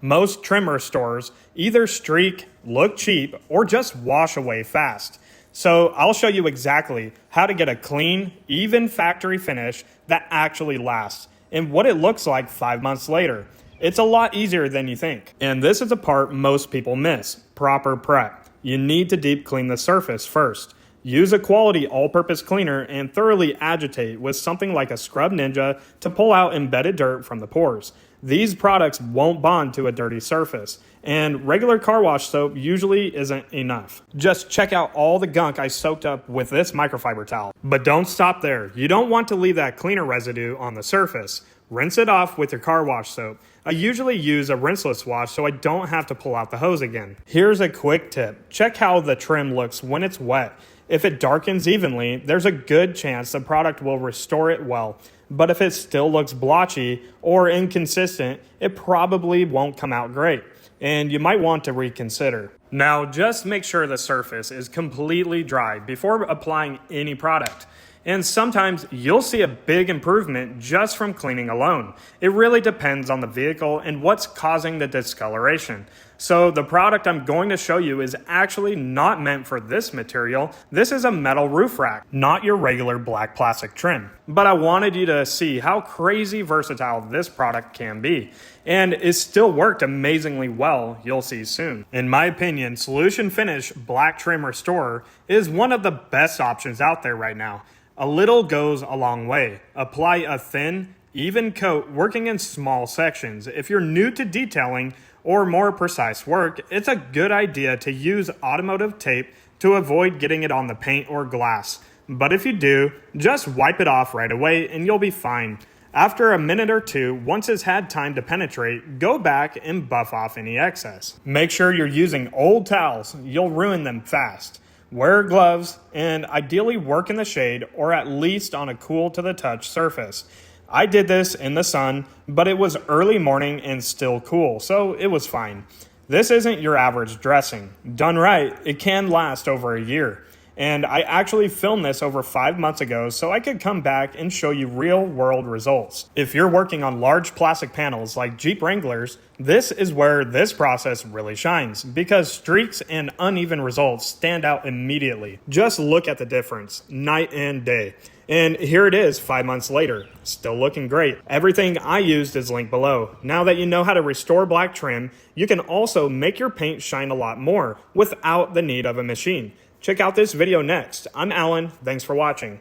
Most trim restorers either streak, look cheap, or just wash away fast. So I'll show you exactly how to get a clean, even factory finish that actually lasts and what it looks like 5 months later. It's a lot easier than you think. And this is a part most people miss: proper prep. You need to deep clean the surface first. Use a quality all-purpose cleaner and thoroughly agitate with something like a Scrub Ninja to pull out embedded dirt from the pores. These products won't bond to a dirty surface, and regular car wash soap usually isn't enough. Just check out all the gunk I soaked up with this microfiber towel. But don't stop there. You don't want to leave that cleaner residue on the surface. Rinse it off with your car wash soap. I usually use a rinseless wash so I don't have to pull out the hose again. Here's a quick tip. Check how the trim looks when it's wet. If it darkens evenly, there's a good chance the product will restore it well. But if it still looks blotchy or inconsistent, it probably won't come out great, and you might want to reconsider. Now, just make sure the surface is completely dry before applying any product. And sometimes you'll see a big improvement just from cleaning alone. It really depends on the vehicle and what's causing the discoloration. So the product I'm going to show you is actually not meant for this material. This is a metal roof rack, not your regular black plastic trim. But I wanted you to see how crazy versatile this product can be. And it still worked amazingly well, you'll see soon. In my opinion, Solution Finish Black Trim Restorer is one of the best options out there right now. A little goes a long way. Apply a thin, even coat working in small sections. If you're new to detailing or more precise work, it's a good idea to use automotive tape to avoid getting it on the paint or glass. But if you do, just wipe it off right away and you'll be fine. After a minute or two, once it's had time to penetrate, go back and buff off any excess. Make sure you're using old towels. You'll ruin them fast. Wear gloves, and ideally work in the shade or at least on a cool to the touch surface. I did this in the sun, but it was early morning and still cool, so it was fine. This isn't your average dressing. Done right, it can last over a year. And I actually filmed this over 5 months ago so I could come back and show you real world results. If you're working on large plastic panels like Jeep Wranglers, this is where this process really shines because streaks and uneven results stand out immediately. Just look at the difference, night and day. And here it is 5 months later, still looking great. Everything I used is linked below. Now that you know how to restore black trim, you can also make your paint shine a lot more without the need of a machine. Check out this video next. I'm Alan. Thanks for watching.